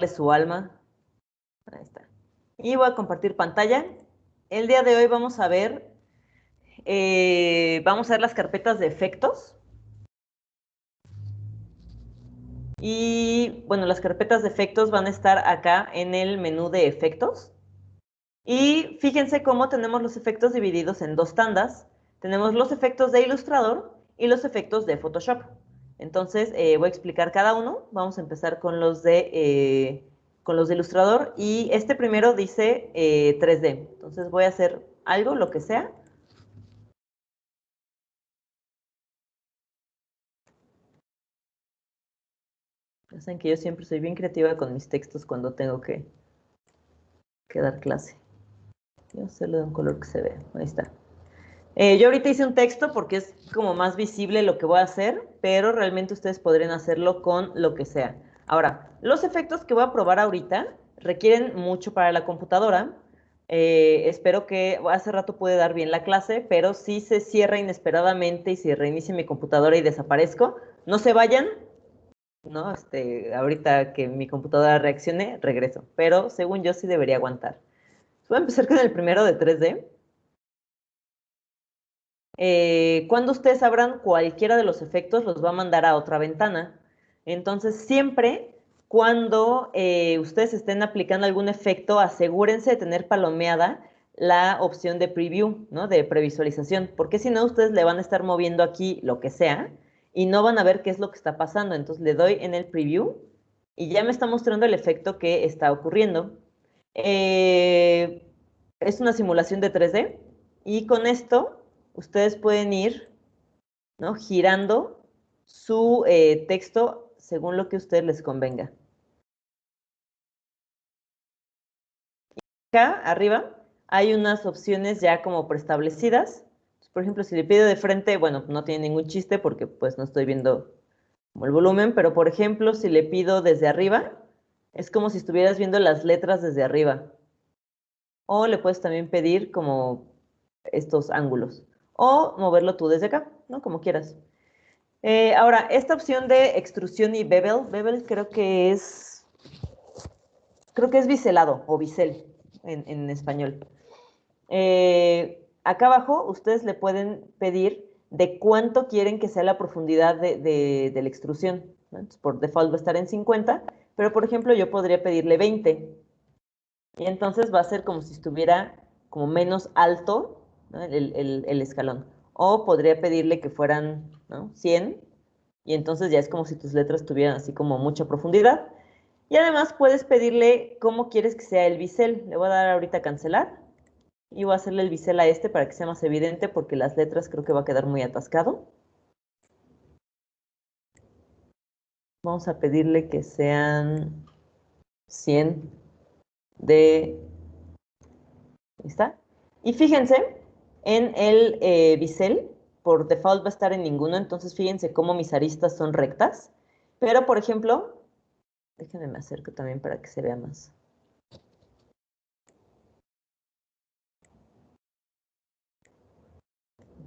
su alma. Ahí está. Y voy a compartir pantalla. El día de hoy vamos a ver las carpetas de efectos. Y bueno, las carpetas de efectos van a estar acá en el menú de efectos. Y fíjense cómo tenemos los efectos divididos en dos tandas. Tenemos los efectos de Illustrator y los efectos de Photoshop. Entonces voy a explicar cada uno. Vamos a empezar con los de Illustrator. Y este primero dice 3D. Entonces voy a hacer algo, lo que sea. Ya saben que yo siempre soy bien creativa con mis textos cuando tengo que dar clase. Yo hacerlo de un color que se vea. Ahí está. Yo ahorita hice un texto porque es como más visible lo que voy a hacer, pero realmente ustedes podrían hacerlo con lo que sea. Ahora, los efectos que voy a probar ahorita requieren mucho para la computadora. Espero que hace rato pude dar bien la clase, pero si se cierra inesperadamente y si reinicio mi computadora y desaparezco, no se vayan, ¿no? Ahorita que mi computadora reaccione, regreso. Pero según yo sí debería aguantar. Voy a empezar con el primero de 3D. Cuando ustedes abran cualquiera de los efectos, los va a mandar a otra ventana. Entonces, siempre cuando ustedes estén aplicando algún efecto, asegúrense de tener palomeada la opción de preview, ¿no? De previsualización, porque si no, ustedes le van a estar moviendo aquí lo que sea y no van a ver qué es lo que está pasando. Entonces, le doy en el preview y ya me está mostrando el efecto que está ocurriendo. Eh, es una simulación de 3D y con esto ustedes pueden ir, ¿no? Girando su texto según lo que a ustedes les convenga. Acá arriba hay unas opciones ya como preestablecidas. Por ejemplo, si le pido de frente, bueno, no tiene ningún chiste porque pues no estoy viendo como el volumen, pero por ejemplo, si le pido desde arriba, es como si estuvieras viendo las letras desde arriba. O le puedes también pedir como estos ángulos. O moverlo tú desde acá, ¿no? Como quieras. Ahora, esta opción de extrusión y bevel creo que es biselado o bisel en español. Acá abajo ustedes le pueden pedir de cuánto quieren que sea la profundidad de la extrusión, ¿no? Entonces, por default va a estar en 50, pero por ejemplo yo podría pedirle 20. Y entonces va a ser como si estuviera como menos alto, ¿no? el escalón. O podría pedirle que fueran, ¿no? 100, y entonces ya es como si tus letras tuvieran así como mucha profundidad. Y además puedes pedirle cómo quieres que sea el bisel. Le voy a dar ahorita a cancelar y voy a hacerle el bisel a este para que sea más evidente porque las letras creo que va a quedar muy atascado. Vamos a pedirle que sean 100 de... Ahí está. Y fíjense, en el bisel, por default va a estar en ninguno, entonces fíjense cómo mis aristas son rectas. Pero, por ejemplo, déjenme me acerco también para que se vea más.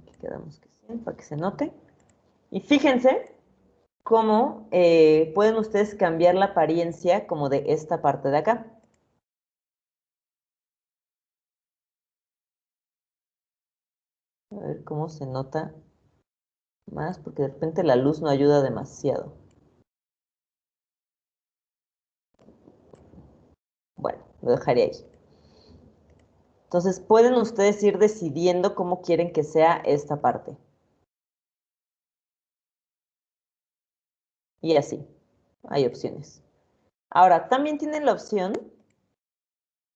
Aquí quedamos que 100 para que se note. Y fíjense cómo pueden ustedes cambiar la apariencia como de esta parte de acá. A ver cómo se nota más, porque de repente la luz no ayuda demasiado. Bueno, lo dejaré ahí. Entonces pueden ustedes ir decidiendo cómo quieren que sea esta parte. Y así, hay opciones. Ahora, también tienen la opción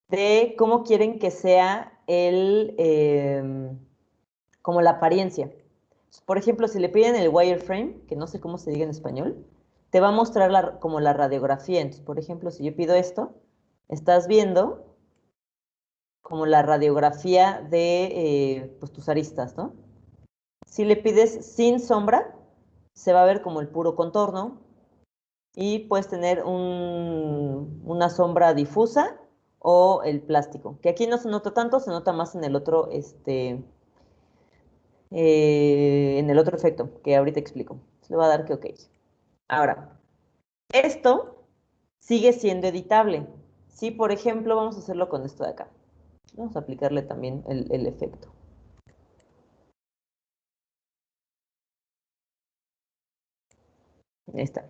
de cómo quieren que sea como la apariencia. Por ejemplo, si le piden el wireframe, que no sé cómo se diga en español, te va a mostrar como la radiografía. Entonces, por ejemplo, si yo pido esto, estás viendo como la radiografía de pues, tus aristas, ¿no? Si le pides sin sombra, se va a ver como el puro contorno y puedes tener una sombra difusa o el plástico, que aquí no se nota tanto, se nota más en el otro, efecto, que ahorita explico. Le voy a dar que OK. Ahora, esto sigue siendo editable. Si, por ejemplo, vamos a hacerlo con esto de acá. Vamos a aplicarle también el efecto. Ahí está.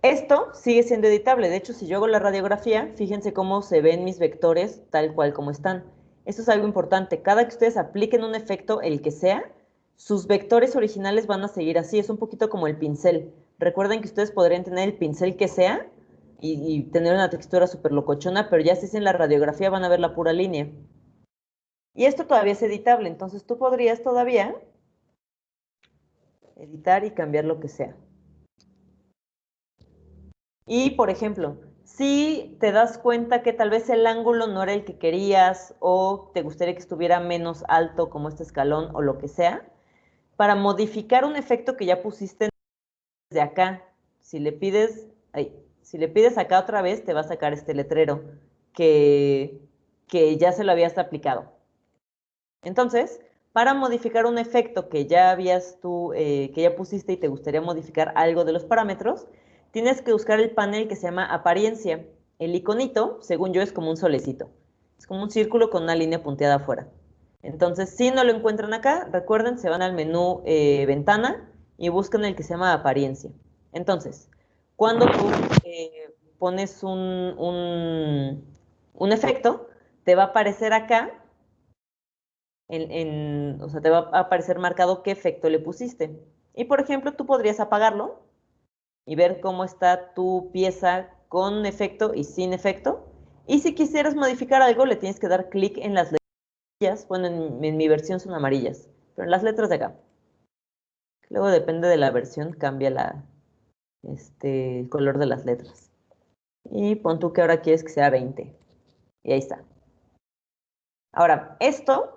Esto sigue siendo editable. De hecho, si yo hago la radiografía, fíjense cómo se ven mis vectores tal cual como están. Esto es algo importante. Cada que ustedes apliquen un efecto, el que sea, sus vectores originales van a seguir así. Es un poquito como el pincel. Recuerden que ustedes podrían tener el pincel que sea y tener una textura súper locochona, pero ya si es en la radiografía van a ver la pura línea. Y esto todavía es editable. Entonces tú podrías todavía editar y cambiar lo que sea. Y, por ejemplo, si te das cuenta que tal vez el ángulo no era el que querías o te gustaría que estuviera menos alto como este escalón o lo que sea, para modificar un efecto que ya pusiste desde acá, si le pides acá otra vez, te va a sacar este letrero que, que ya se lo habías aplicado. Entonces, para modificar un efecto que ya que ya pusiste y te gustaría modificar algo de los parámetros, tienes que buscar el panel que se llama apariencia. El iconito, según yo, es como un solecito. Es como un círculo con una línea punteada afuera. Entonces, si no lo encuentran acá, recuerden, se van al menú ventana y buscan el que se llama apariencia. Entonces, cuando tú pones un efecto, te va a aparecer acá o sea, te va a aparecer marcado qué efecto le pusiste. Y por ejemplo, tú podrías apagarlo y ver cómo está tu pieza con efecto y sin efecto. Y si quisieras modificar algo, le tienes que dar clic en las letras. Bueno, en mi versión son amarillas, pero en las letras de acá. Luego depende de la versión, cambia el color de las letras. Y pon tú que ahora quieres que sea 20. Y ahí está. Ahora, esto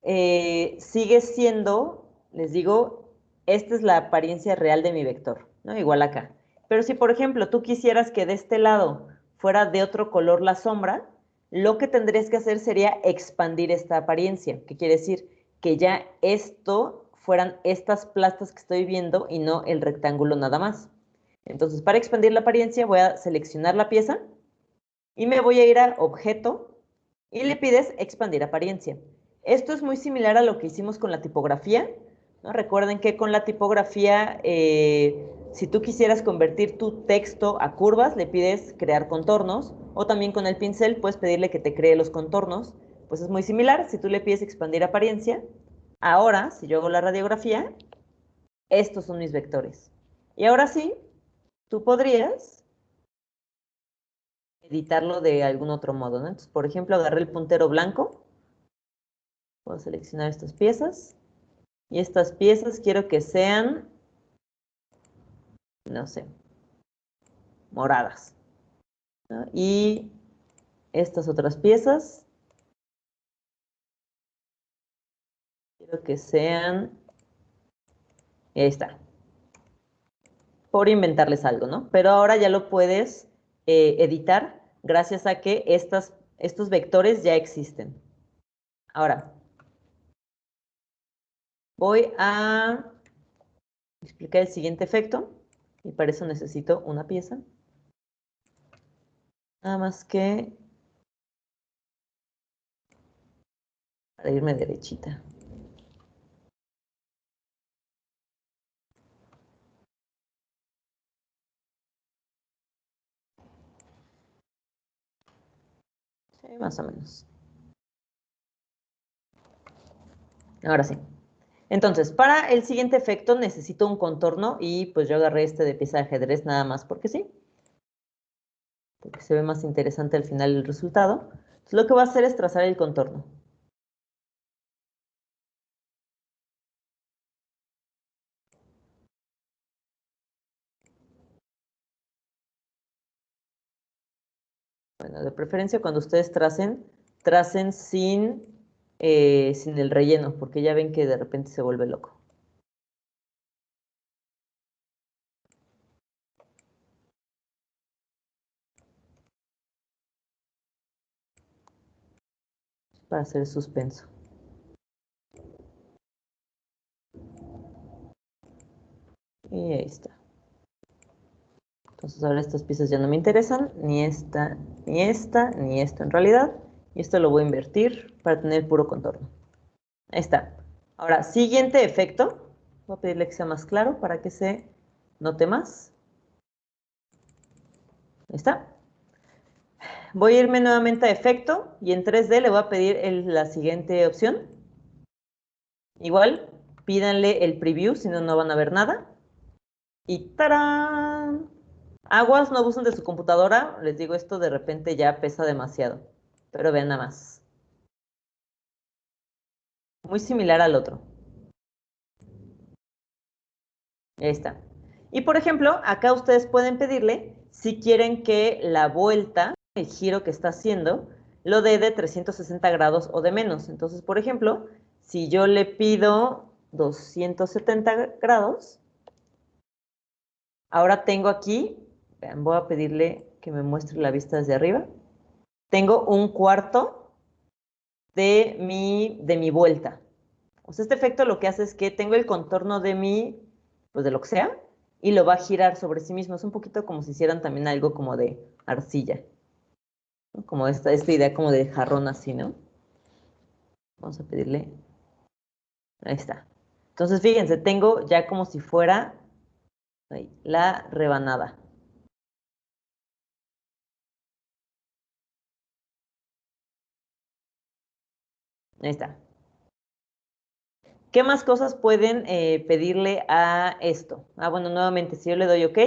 sigue siendo, les digo, esta es la apariencia real de mi vector, ¿no? Igual acá. Pero si, por ejemplo, tú quisieras que de este lado fuera de otro color la sombra, lo que tendrías que hacer sería expandir esta apariencia. ¿Qué quiere decir? Que ya esto fueran estas plastas que estoy viendo y no el rectángulo nada más. Entonces, para expandir la apariencia, voy a seleccionar la pieza y me voy a ir a Objeto y le pides Expandir apariencia. Esto es muy similar a lo que hicimos con la tipografía, ¿no? Recuerden que con la tipografía, si tú quisieras convertir tu texto a curvas, le pides crear contornos, o también con el pincel puedes pedirle que te cree los contornos. Pues es muy similar, si tú le pides expandir apariencia, ahora, si yo hago la radiografía, estos son mis vectores. Y ahora sí, tú podrías editarlo de algún otro modo, ¿no? Entonces, por ejemplo, agarré el puntero blanco, puedo seleccionar estas piezas, y estas piezas quiero que sean, no sé, moradas, ¿no? Y estas otras piezas quiero que sean, ahí está, por inventarles algo, ¿no? Pero ahora ya lo puedes editar gracias a que estos vectores ya existen. Ahora, voy a explicar el siguiente efecto y para eso necesito una pieza. Nada más que para irme derechita. Sí, más o menos. Ahora sí. Entonces, para el siguiente efecto necesito un contorno y pues yo agarré este de pieza de ajedrez nada más porque sí. Porque se ve más interesante al final el resultado. Entonces, lo que voy a hacer es trazar el contorno. Bueno, de preferencia cuando ustedes tracen sin el relleno, porque ya ven que de repente se vuelve loco. Para hacer suspenso. Y ahí está. Entonces ahora estas piezas ya no me interesan, ni esta, ni esta, ni esto en realidad. Y esto lo voy a invertir para tener puro contorno. Ahí está. Ahora, siguiente efecto. Voy a pedirle que sea más claro para que se note más. Ahí está. Voy a irme nuevamente a efecto y en 3D le voy a pedir la siguiente opción. Igual, pídanle el preview, si no, no van a ver nada. Y ¡tarán! Aguas, no abusen de su computadora. Les digo, esto de repente ya pesa demasiado. Pero vean nada más. Muy similar al otro. Ahí está. Y por ejemplo, acá ustedes pueden pedirle si quieren que la vuelta, el giro que está haciendo, lo dé de 360 grados o de menos. Entonces, por ejemplo, si yo le pido 270 grados, ahora tengo aquí, vean, voy a pedirle que me muestre la vista desde arriba. Tengo un cuarto de mi vuelta. O sea, este efecto lo que hace es que tengo el contorno de pues de lo que sea, y lo va a girar sobre sí mismo. Es un poquito como si hicieran también algo como de arcilla, ¿no? Como esta idea como de jarrón así, ¿no? Vamos a pedirle, ahí está. Entonces, fíjense, tengo ya como si fuera ahí, la rebanada. Ahí está. ¿Qué más cosas pueden pedirle a esto? Ah, bueno, nuevamente, si yo le doy OK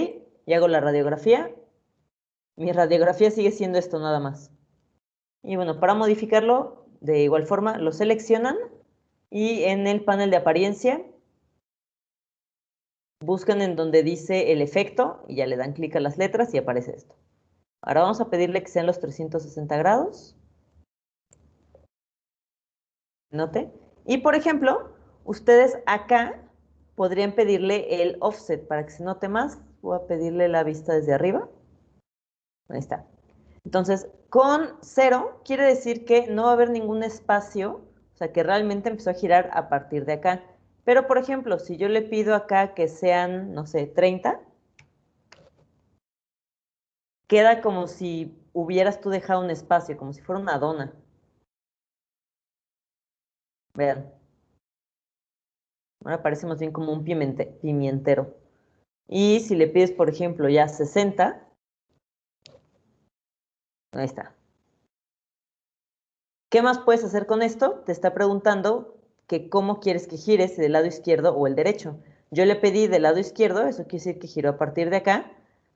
y hago la radiografía, mi radiografía sigue siendo esto nada más. Y bueno, para modificarlo, de igual forma, lo seleccionan y en el panel de apariencia buscan en donde dice el efecto y ya le dan clic a las letras y aparece esto. Ahora vamos a pedirle que sean los 360 grados. Note. Y por ejemplo, ustedes acá podrían pedirle el offset para que se note más. Voy a pedirle la vista desde arriba. Ahí está. Entonces, con 0 quiere decir que no va a haber ningún espacio, o sea, que realmente empezó a girar a partir de acá. Pero, por ejemplo, si yo le pido acá que sean, no sé, 30, queda como si hubieras tú dejado un espacio, como si fuera una dona. Vean, ahora parece más bien como un pimientero. Y si le pides, por ejemplo, ya 60, ahí está. ¿Qué más puedes hacer con esto? Te está preguntando que cómo quieres que gire, si del lado izquierdo o el derecho. Yo le pedí del lado izquierdo, eso quiere decir que giró a partir de acá.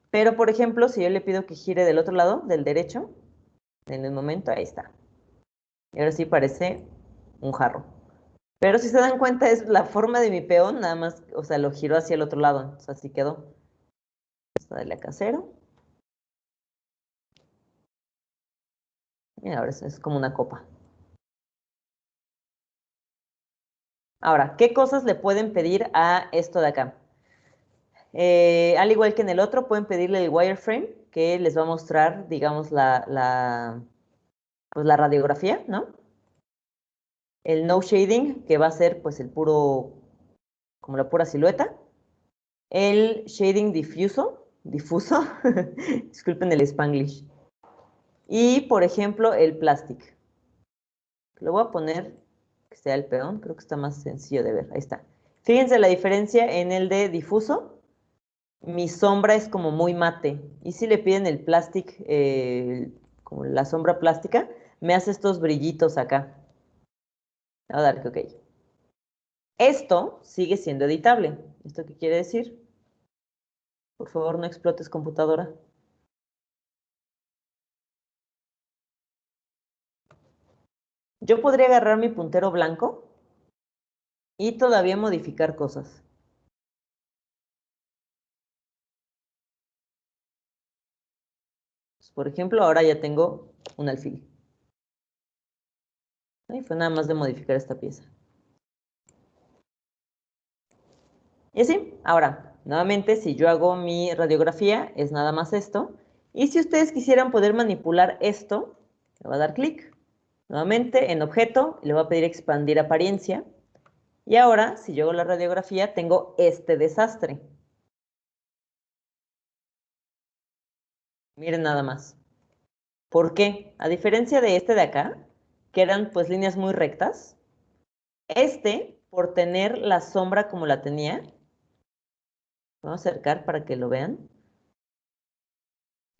Pero, por ejemplo, si yo le pido que gire del otro lado, del derecho, en el momento, ahí está. Y ahora sí parece un jarro. Pero si se dan cuenta, es la forma de mi peón, nada más, o sea, lo giró hacia el otro lado. O sea, así quedó. Vamos a darle a casero. Y ahora es como una copa. Ahora, ¿qué cosas le pueden pedir a esto de acá? Al igual que en el otro, pueden pedirle el wireframe, que les va a mostrar, digamos, pues la radiografía, ¿no? El no shading, que va a ser pues el puro, como la pura silueta. El shading difuso, disculpen el Spanglish. Y, por ejemplo, el plastic. Lo voy a poner que sea el peón, creo que está más sencillo de ver. Ahí está. Fíjense la diferencia en el de difuso. Mi sombra es como muy mate. Y si le piden el plastic, como la sombra plástica, me hace estos brillitos acá. Voy a dar que OK. Esto sigue siendo editable. ¿Esto qué quiere decir? Por favor, no explotes computadora. Yo podría agarrar mi puntero blanco y todavía modificar cosas. Por ejemplo, ahora ya tengo un alfil. Y fue nada más de modificar esta pieza. Y así, ahora, nuevamente, si yo hago mi radiografía, es nada más esto. Y si ustedes quisieran poder manipular esto, le voy a dar clic. Nuevamente, en objeto, le voy a pedir expandir apariencia. Y ahora, si yo hago la radiografía, tengo este desastre. Miren nada más. ¿Por qué? A diferencia de este de acá, que eran pues líneas muy rectas, por tener la sombra como la tenía, vamos a acercar para que lo vean.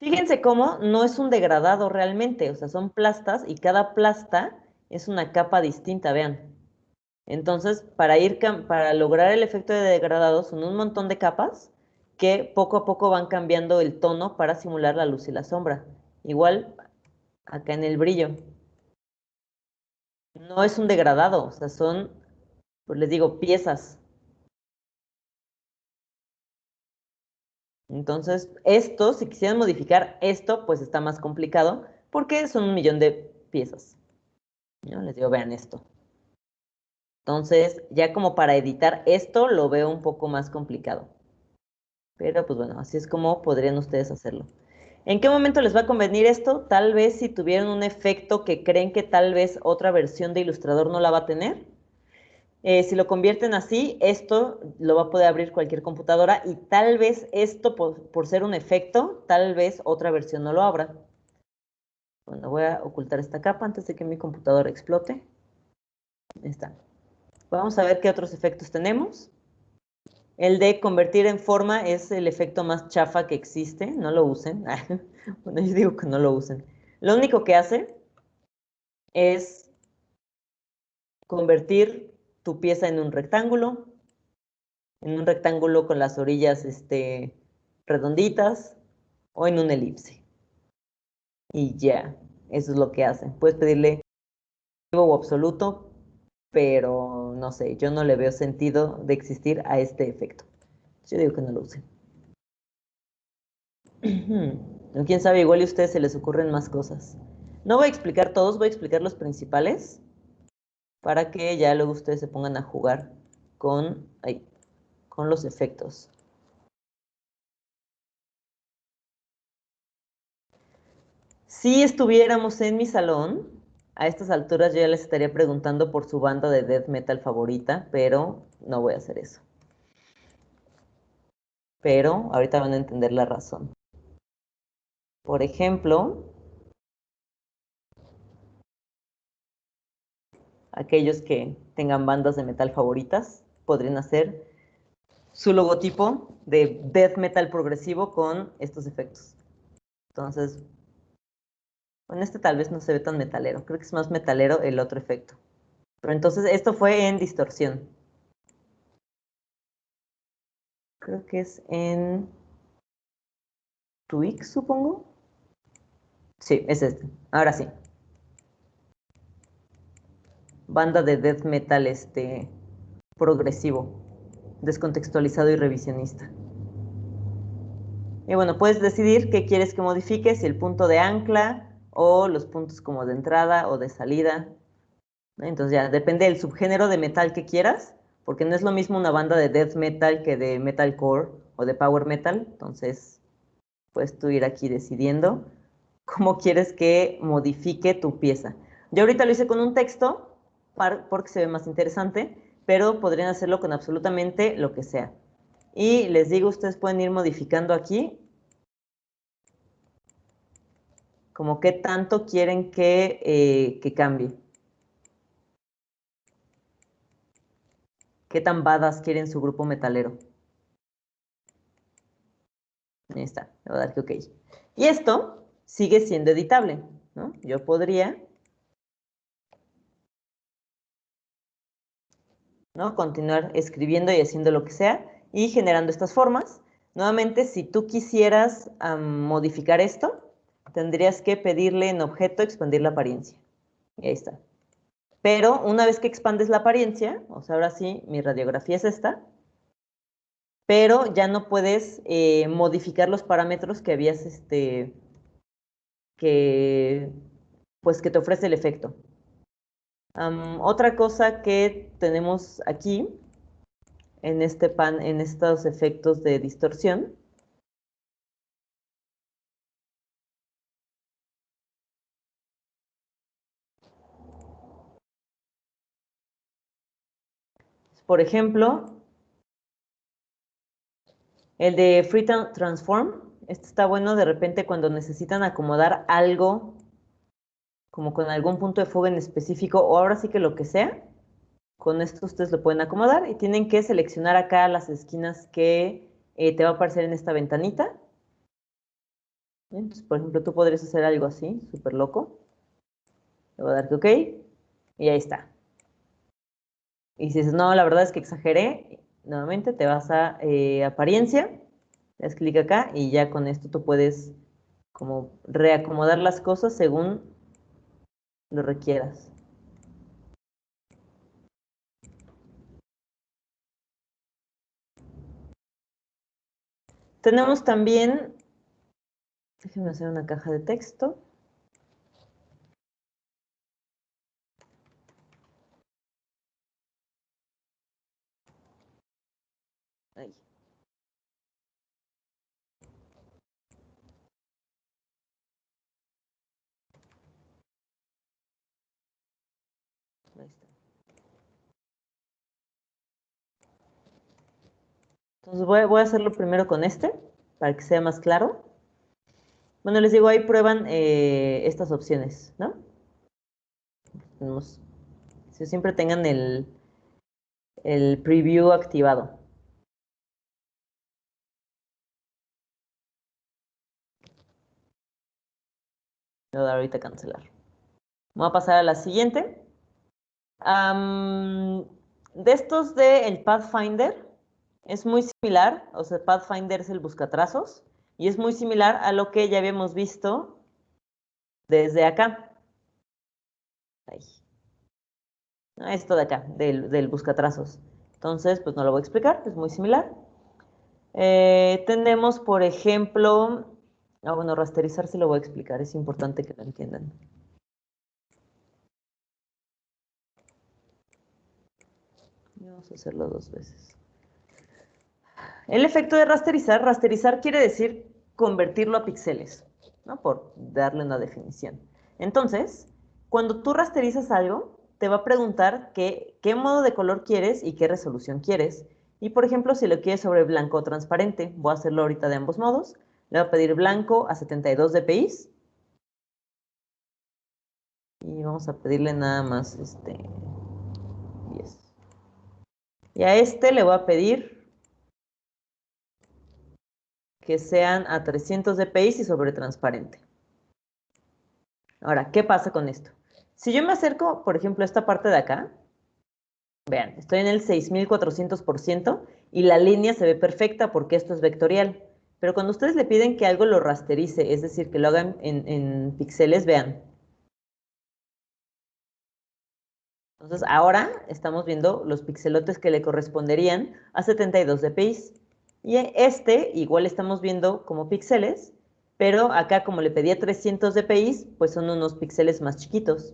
Fíjense cómo no es un degradado realmente, o sea, son plastas y cada plasta es una capa distinta, vean. Entonces, para lograr el efecto de degradado son un montón de capas que poco a poco van cambiando el tono para simular la luz y la sombra. Igual acá en el brillo. No es un degradado, o sea, son, pues les digo, piezas. Entonces, si quisieran modificar esto, pues está más complicado porque son 1 millón de piezas. ¿No? Les digo, vean esto. Entonces, ya como para editar esto, lo veo un poco más complicado. Pero pues bueno, así es como podrían ustedes hacerlo. ¿En qué momento les va a convenir esto? Tal vez si tuvieran un efecto que creen que tal vez otra versión de Illustrator no la va a tener. Si lo convierten así, esto lo va a poder abrir cualquier computadora y tal vez esto, por ser un efecto, tal vez otra versión no lo abra. Bueno, voy a ocultar esta capa antes de que mi computadora explote. Ahí está. Vamos a ver qué otros efectos tenemos. El de convertir en forma es el efecto más chafa que existe. No lo usen. Bueno, yo digo que no lo usen. Lo único que hace es convertir tu pieza en un rectángulo con las orillas redonditas o en una elipse. Y ya, eso es lo que hace. Puedes pedirle o absoluto, pero no sé, yo no le veo sentido de existir a este efecto. Yo digo que no lo usen. Quién sabe, igual a ustedes se les ocurren más cosas. No voy a explicar todos, voy a explicar los principales para que ya luego ustedes se pongan a jugar con los efectos. Si estuviéramos en mi salón, a estas alturas yo ya les estaría preguntando por su banda de death metal favorita, pero no voy a hacer eso. Pero ahorita van a entender la razón. Por ejemplo, aquellos que tengan bandas de metal favoritas podrían hacer su logotipo de death metal progresivo con estos efectos. Entonces, con este tal vez no se ve tan metalero, creo que es más metalero el otro efecto. Pero entonces esto fue en distorsión. Creo que es en Twix, supongo. Sí, es este. Ahora sí. Banda de death metal progresivo, descontextualizado y revisionista. Y bueno, puedes decidir qué quieres que modifique, si el punto de ancla o los puntos como de entrada o de salida. Entonces ya depende del subgénero de metal que quieras, porque no es lo mismo una banda de death metal que de metalcore o de power metal. Entonces puedes tú ir aquí decidiendo cómo quieres que modifique tu pieza. Yo ahorita lo hice con un texto porque se ve más interesante, pero podrían hacerlo con absolutamente lo que sea. Y les digo, ustedes pueden ir modificando aquí como qué tanto quieren que cambie. Qué tan badass quieren su grupo metalero. Ahí está, le voy a dar que OK. Y esto sigue siendo editable, ¿no? Yo podría, ¿no?, continuar escribiendo y haciendo lo que sea y generando estas formas. Nuevamente, si tú quisieras modificar esto, tendrías que pedirle en objeto expandir la apariencia. Y ahí está. Pero una vez que expandes la apariencia, o sea, ahora sí, mi radiografía es esta, pero ya no puedes modificar los parámetros que habías, que, pues, que te ofrece el efecto. Otra cosa que tenemos aquí, en estos efectos de distorsión, por ejemplo, el de Free Transform, Esto está bueno de repente cuando necesitan acomodar algo, como con algún punto de fuga en específico, o ahora sí que lo que sea. Con esto ustedes lo pueden acomodar y tienen que seleccionar acá las esquinas que te va a aparecer en esta ventanita. Entonces, por ejemplo, tú podrías hacer algo así, súper loco. Le voy a dar que OK y ahí está. Y si dices, no, la verdad es que exageré, nuevamente te vas a apariencia, le das clic acá y ya con esto tú puedes como reacomodar las cosas según lo requieras. Tenemos también, déjenme hacer una caja de texto. Ahí. Ahí está. Entonces voy a hacerlo primero con este, para que sea más claro. Bueno, les digo, ahí prueban estas opciones, ¿no? Tenemos, si siempre tengan el preview activado. Voy a dar ahorita a cancelar. Voy a pasar a la siguiente. De estos de el Pathfinder, es muy similar, o sea, Pathfinder es el buscatrazos, y es muy similar a lo que ya habíamos visto desde acá. Ahí. Esto de acá, del buscatrazos. Entonces, pues no lo voy a explicar, es muy similar. Tenemos, por ejemplo, bueno, rasterizar sí lo voy a explicar, es importante que lo entiendan. Vamos a hacerlo 2 veces. El efecto de rasterizar quiere decir convertirlo a píxeles, ¿no? Por darle una definición. Entonces, cuando tú rasterizas algo, te va a preguntar qué modo de color quieres y qué resolución quieres. Y por ejemplo, si lo quieres sobre blanco o transparente, voy a hacerlo ahorita de ambos modos. Le voy a pedir blanco a 72 dpi. Y vamos a pedirle nada más 10. Y a este le voy a pedir que sean a 300 dpi y sobre transparente. Ahora, ¿qué pasa con esto? Si yo me acerco, por ejemplo, a esta parte de acá, vean, estoy en el 6400% y la línea se ve perfecta porque esto es vectorial. Pero cuando ustedes le piden que algo lo rasterice, es decir, que lo hagan en píxeles, vean. Entonces, ahora estamos viendo los pixelotes que le corresponderían a 72 dpi. Y este, igual estamos viendo como píxeles, pero acá como le pedía 300 dpi, pues son unos píxeles más chiquitos.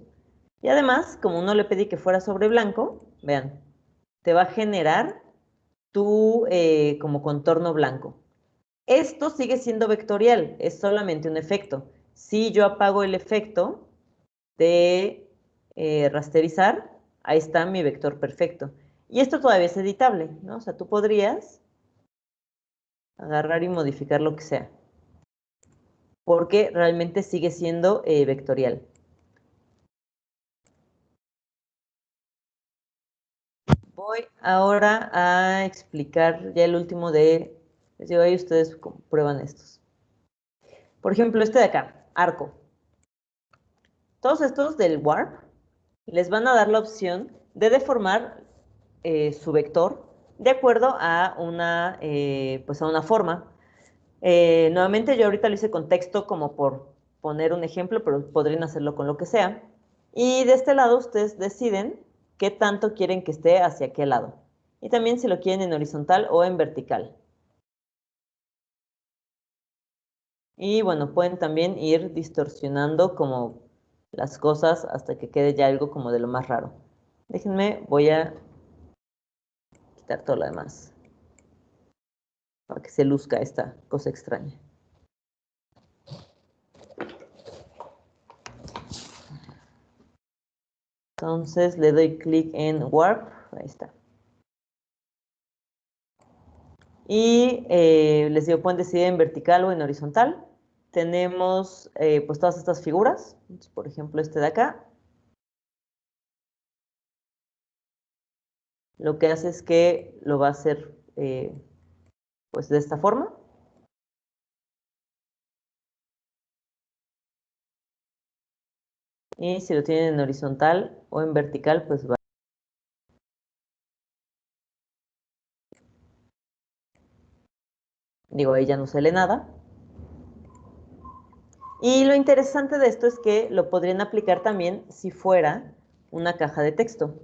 Y además, como no le pedí que fuera sobre blanco, vean, te va a generar tu como contorno blanco. Esto sigue siendo vectorial, es solamente un efecto. Si yo apago el efecto de rasterizar, ahí está mi vector perfecto. Y esto todavía es editable, ¿no? O sea, tú podrías agarrar y modificar lo que sea, porque realmente sigue siendo vectorial. Voy ahora a explicar ya el último de, les digo, ahí ustedes prueban estos. Por ejemplo, este de acá, arco. Todos estos del Warp les van a dar la opción de deformar su vector de acuerdo a pues a una forma. Nuevamente yo ahorita lo hice con texto como por poner un ejemplo, pero podrían hacerlo con lo que sea. Y de este lado ustedes deciden qué tanto quieren que esté hacia qué lado. Y también si lo quieren en horizontal o en vertical. Y bueno, pueden también ir distorsionando como las cosas hasta que quede ya algo como de lo más raro. Déjenme, voy a quitar todo lo demás para que se luzca esta cosa extraña. Entonces le doy clic en Warp, ahí está. Y les digo, pueden decidir en vertical o en horizontal. Tenemos pues todas estas figuras. Entonces, por ejemplo, este de acá. Lo que hace es que lo va a hacer pues de esta forma. Y si lo tienen en horizontal o en vertical, pues va. Digo, ahí ya no se lee nada. Y lo interesante de esto es que lo podrían aplicar también si fuera una caja de texto.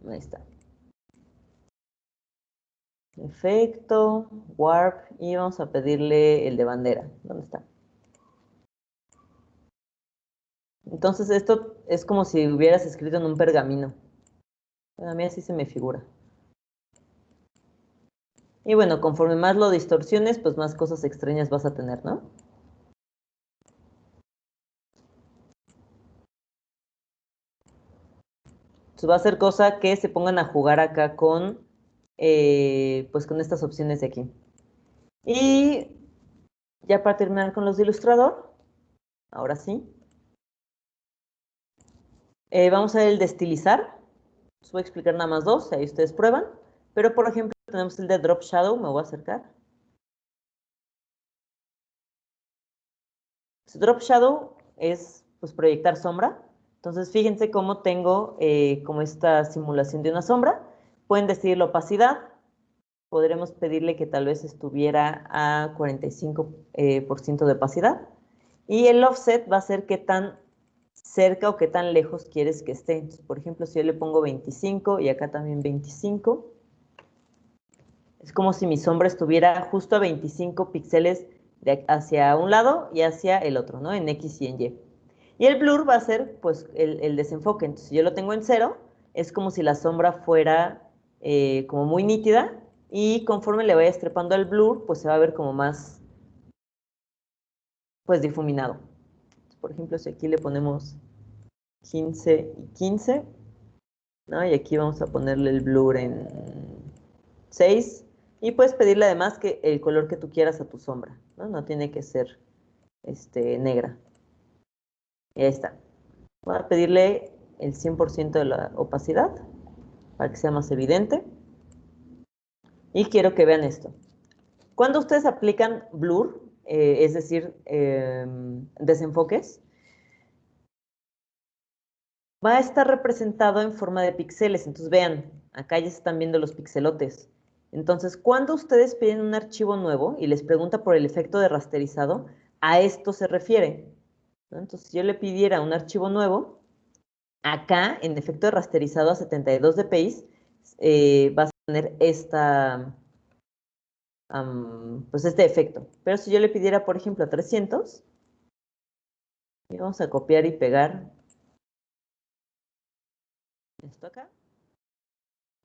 Ahí está. Efecto, warp, y vamos a pedirle el de bandera. ¿Dónde está? Entonces esto es como si hubieras escrito en un pergamino. Bueno, a mí así se me figura. Y bueno, conforme más lo distorsiones, pues más cosas extrañas vas a tener, ¿no? Entonces va a ser cosa que se pongan a jugar acá con, pues con estas opciones de aquí. Y ya para terminar con los de Illustrator, ahora sí, vamos a ver el de estilizar. Os voy a explicar nada más dos, ahí ustedes prueban. Pero por ejemplo, tenemos el de Drop Shadow, me voy a acercar. Drop Shadow es pues proyectar sombra. Entonces fíjense cómo tengo como esta simulación de una sombra. Pueden decidir la opacidad. Podremos pedirle que tal vez estuviera a 45% de opacidad. Y el offset va a ser qué tan cerca o qué tan lejos quieres que esté. Entonces, por ejemplo, si yo le pongo 25 y acá también 25, es como si mi sombra estuviera justo a 25 píxeles hacia un lado y hacia el otro, ¿no? En X y en Y. Y el blur va a ser, pues, el desenfoque. Entonces, si yo lo tengo en 0, es como si la sombra fuera como muy nítida y conforme le vaya estrepando el blur, pues se va a ver como más, pues, difuminado. Entonces, por ejemplo, si aquí le ponemos 15 y 15, ¿no? Y aquí vamos a ponerle el blur en 6. Y puedes pedirle además que el color que tú quieras a tu sombra, ¿no? No tiene que ser negra. Y ahí está. Voy a pedirle el 100% de la opacidad para que sea más evidente. Y quiero que vean esto. Cuando ustedes aplican blur, es decir, desenfoques, va a estar representado en forma de píxeles. Entonces vean, acá ya se están viendo los pixelotes. Entonces, cuando ustedes piden un archivo nuevo y les pregunta por el efecto de rasterizado, a esto se refiere, ¿no? Entonces, si yo le pidiera un archivo nuevo, acá, en efecto de rasterizado a 72 dpi, vas a tener pues este efecto. Pero si yo le pidiera, por ejemplo, a 300, y vamos a copiar y pegar esto acá,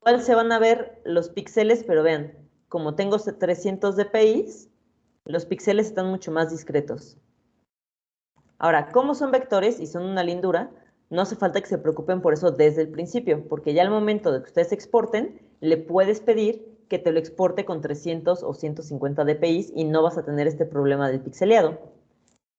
igual se van a ver los píxeles, pero vean, como tengo 300 dpi, los píxeles están mucho más discretos. Ahora, como son vectores y son una lindura, no hace falta que se preocupen por eso desde el principio, porque ya al momento de que ustedes exporten, le puedes pedir que te lo exporte con 300 o 150 dpi y no vas a tener este problema del pixeleado.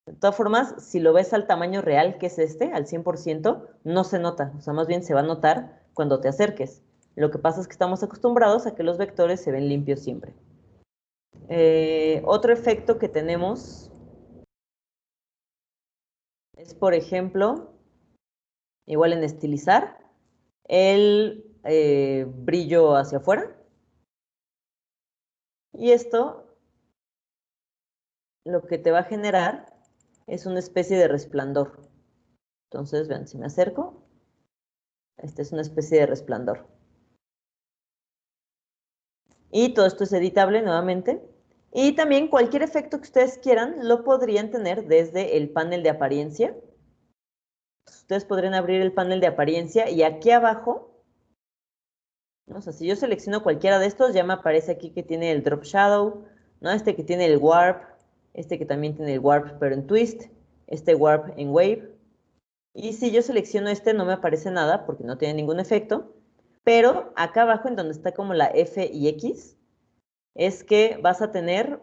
De todas formas, si lo ves al tamaño real, que es este, al 100%, no se nota, o sea, más bien se va a notar cuando te acerques. Lo que pasa es que estamos acostumbrados a que los vectores se ven limpios siempre. Otro efecto que tenemos es, por ejemplo, igual en estilizar, el brillo hacia afuera. Y esto lo que te va a generar es una especie de resplandor. Entonces, vean, si me acerco, esta es una especie de resplandor. Y todo esto es editable nuevamente. Y también cualquier efecto que ustedes quieran lo podrían tener desde el panel de apariencia. Ustedes podrían abrir el panel de apariencia y aquí abajo, ¿no? O sea, si yo selecciono cualquiera de estos, ya me aparece aquí que tiene el Drop Shadow, ¿no? Este que tiene el Warp, este que también tiene el Warp pero en Twist, este Warp en Wave. Y si yo selecciono este, no me aparece nada porque no tiene ningún efecto. Pero acá abajo, en donde está como la F y X, es que vas a tener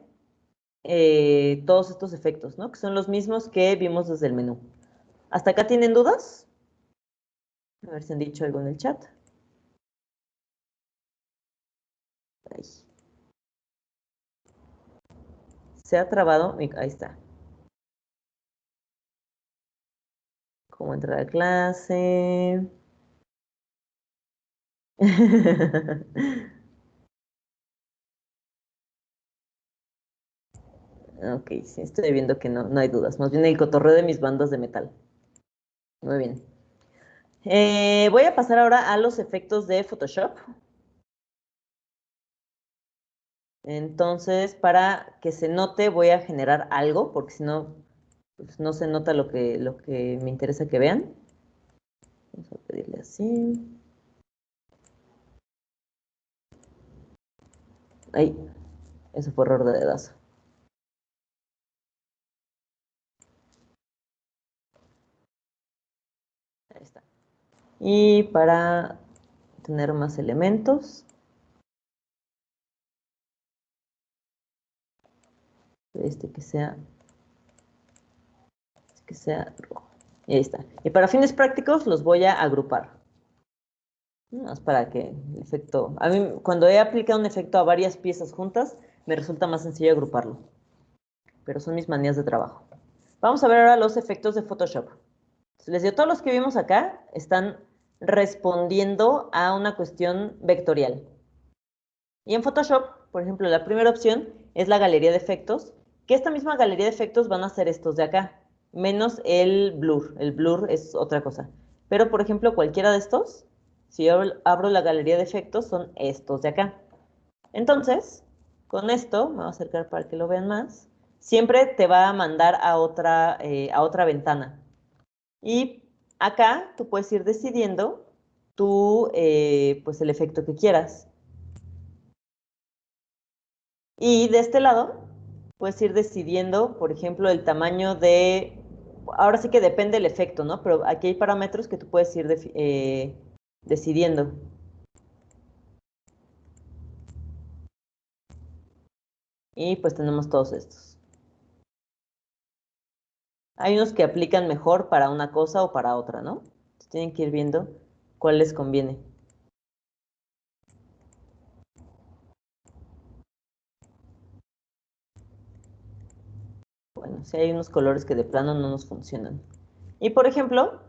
todos estos efectos, ¿no? Que son los mismos que vimos desde el menú. ¿Hasta acá tienen dudas? A ver si han dicho algo en el chat. Ahí. Se ha trabado. Ahí está. ¿Cómo entrar a clase? Ok, sí, estoy viendo que no hay dudas. Más bien el cotorreo de mis bandas de metal. Muy bien. Voy a pasar ahora a los efectos de Photoshop. Entonces, para que se note, voy a generar algo, porque si no, pues no se nota lo que me interesa que vean. Vamos a pedirle así. Ahí, eso fue error de dedazo. Ahí está. Y para tener más elementos, este que sea rojo. Y ahí está. Y para fines prácticos los voy a agrupar. Más para que el efecto... A mí, cuando he aplicado un efecto a varias piezas juntas, me resulta más sencillo agruparlo. Pero son mis manías de trabajo. Vamos a ver ahora los efectos de Photoshop. Les digo, todos los que vimos acá están respondiendo a una cuestión vectorial. Y en Photoshop, por ejemplo, la primera opción es la galería de efectos, que esta misma galería de efectos van a ser estos de acá, menos el blur. El blur es otra cosa. Pero, por ejemplo, cualquiera de estos, si yo abro la galería de efectos, son estos de acá. Entonces, con esto, me voy a acercar para que lo vean más, siempre te va a mandar a otra ventana. Y acá tú puedes ir decidiendo pues el efecto que quieras. Y de este lado, puedes ir decidiendo, por ejemplo, el tamaño ahora sí que depende del efecto, ¿no? Pero aquí hay parámetros que tú puedes ir decidiendo. Y pues tenemos todos estos. Hay unos que aplican mejor para una cosa o para otra, ¿no? Entonces, tienen que ir viendo cuál les conviene. Bueno, si hay unos colores que de plano no nos funcionan. Y por ejemplo,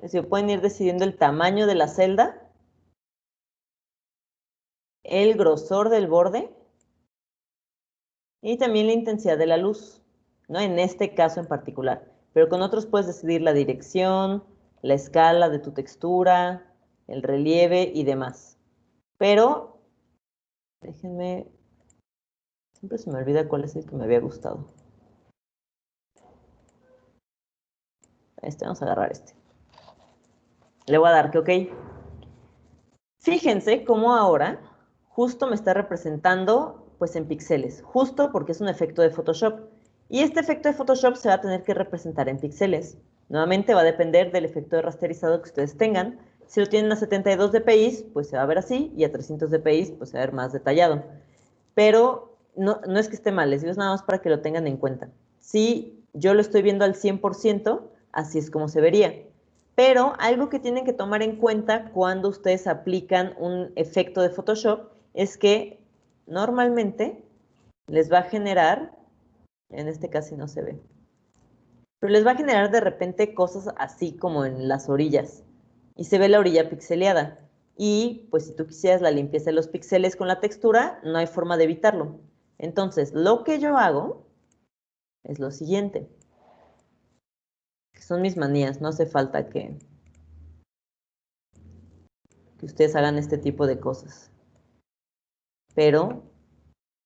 si pueden ir decidiendo el tamaño de la celda, el grosor del borde y también la intensidad de la luz, ¿no? En este caso en particular. Pero con otros puedes decidir la dirección, la escala de tu textura, el relieve y demás. Pero, déjenme, siempre se me olvida cuál es el que me había gustado. Vamos a agarrar este. Le voy a dar que ok. Fíjense cómo ahora justo me está representando pues en píxeles, justo porque es un efecto de Photoshop. Y este efecto de Photoshop se va a tener que representar en píxeles. Nuevamente va a depender del efecto de rasterizado que ustedes tengan. Si lo tienen a 72 dpi, pues se va a ver así, y a 300 dpi, pues se va a ver más detallado. Pero no es que esté mal, les digo, es nada más para que lo tengan en cuenta. Si yo lo estoy viendo al 100%, así es como se vería. Pero algo que tienen que tomar en cuenta cuando ustedes aplican un efecto de Photoshop es que normalmente les va a generar, en este casi no se ve, pero les va a generar de repente cosas así como en las orillas. Y se ve la orilla pixeleada. Y pues si tú quisieras la limpieza de los píxeles con la textura, no hay forma de evitarlo. Entonces, lo que yo hago es lo siguiente, que son mis manías, no hace falta que ustedes hagan este tipo de cosas. Pero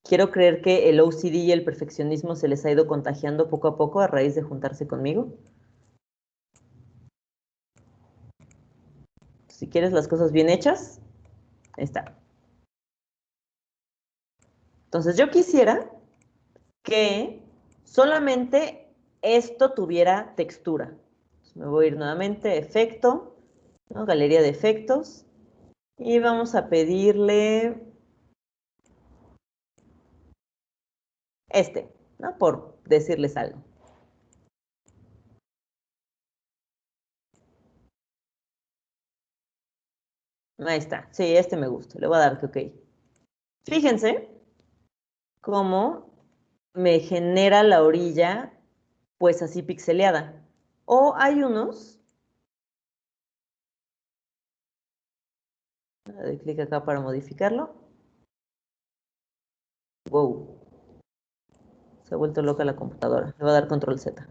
quiero creer que el OCD y el perfeccionismo se les ha ido contagiando poco a poco a raíz de juntarse conmigo. Si quieres las cosas bien hechas, ahí está. Entonces yo quisiera que solamente esto tuviera textura. Me voy a ir nuevamente, efecto, ¿no? Galería de efectos. Y vamos a pedirle ¿no? Por decirles algo. Ahí está. Sí, me gusta. Le voy a dar que ok. Fíjense cómo me genera la orilla, pues así pixeleada. O hay unos, doy clic acá para modificarlo. Wow, se ha vuelto loca la computadora. Le voy a dar control Z.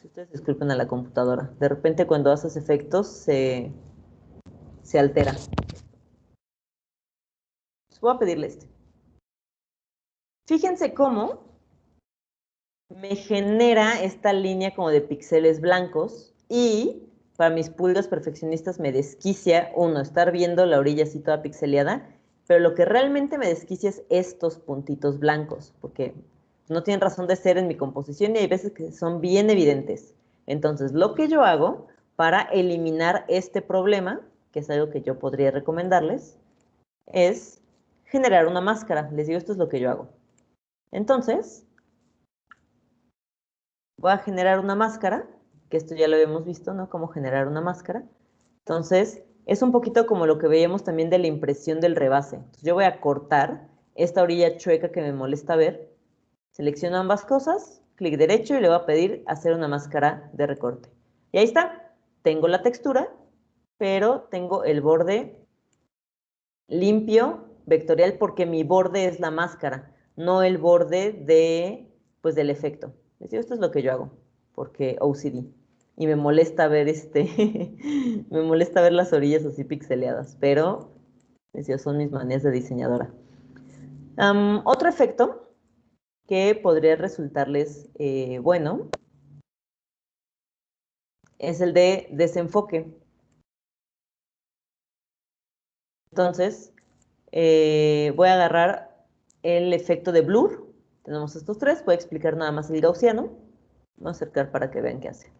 Si ustedes disculpen a la computadora. De repente cuando haces efectos se altera. Voy a pedirle Fíjense cómo me genera esta línea como de píxeles blancos y para mis pulgas perfeccionistas me desquicia, uno, estar viendo la orilla así toda pixeleada, pero lo que realmente me desquicia es estos puntitos blancos, porque no tienen razón de ser en mi composición y hay veces que son bien evidentes. Entonces, lo que yo hago para eliminar este problema, que es algo que yo podría recomendarles, es generar una máscara. Les digo, esto es lo que yo hago. Entonces, voy a generar una máscara, que esto ya lo habíamos visto, ¿no? Cómo generar una máscara. Entonces, es un poquito como lo que veíamos también de la impresión del rebase. Entonces, yo voy a cortar esta orilla chueca que me molesta ver. Selecciono ambas cosas, clic derecho y le voy a pedir hacer una máscara de recorte. Y ahí está. Tengo la textura, pero tengo el borde limpio, vectorial, porque mi borde es la máscara, no el borde pues, del efecto. Les digo, esto es lo que yo hago, porque OCD. Y me molesta ver me molesta ver las orillas así pixeleadas, pero les digo, son mis manías de diseñadora. Otro efecto que podría resultarles bueno es el de desenfoque. Entonces, voy a agarrar el efecto de blur. Tenemos estos tres. Voy a explicar nada más el gaussiano. Voy a acercar para que vean qué hace.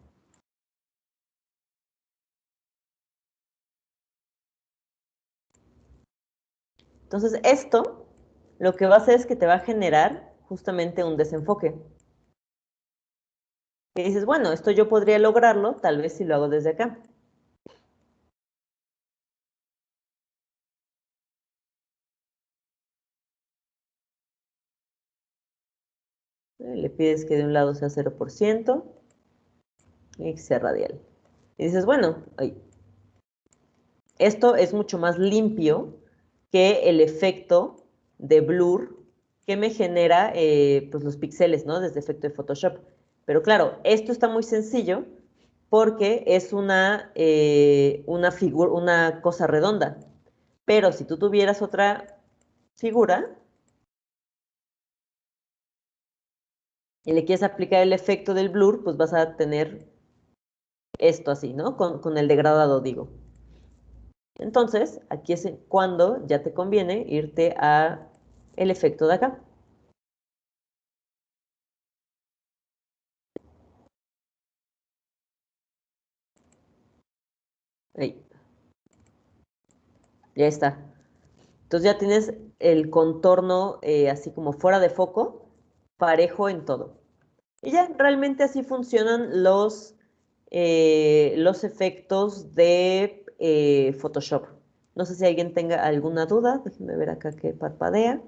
Entonces, esto lo que va a hacer es que te va a generar justamente un desenfoque. Y dices, bueno, esto yo podría lograrlo, tal vez si lo hago desde acá. Le pides que de un lado sea 0% y que sea radial. Y dices, bueno, esto es mucho más limpio que el efecto de blur que me genera pues los píxeles, ¿no? Desde efecto de Photoshop. Pero claro, esto está muy sencillo porque es una cosa redonda. Pero si tú tuvieras otra figura y le quieres aplicar el efecto del blur, pues vas a tener esto así, ¿no? Con el degradado, digo. Entonces, aquí es cuando ya te conviene irte a el efecto de acá. Ahí, ya está. Entonces ya tienes el contorno así como fuera de foco, parejo en todo. Y ya, realmente así funcionan los efectos de Photoshop. No sé si alguien tenga alguna duda. Déjenme ver acá que parpadea.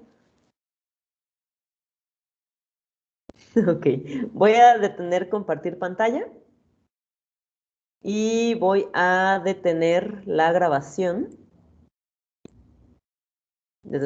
Ok, voy a detener compartir pantalla y voy a detener la grabación. Detener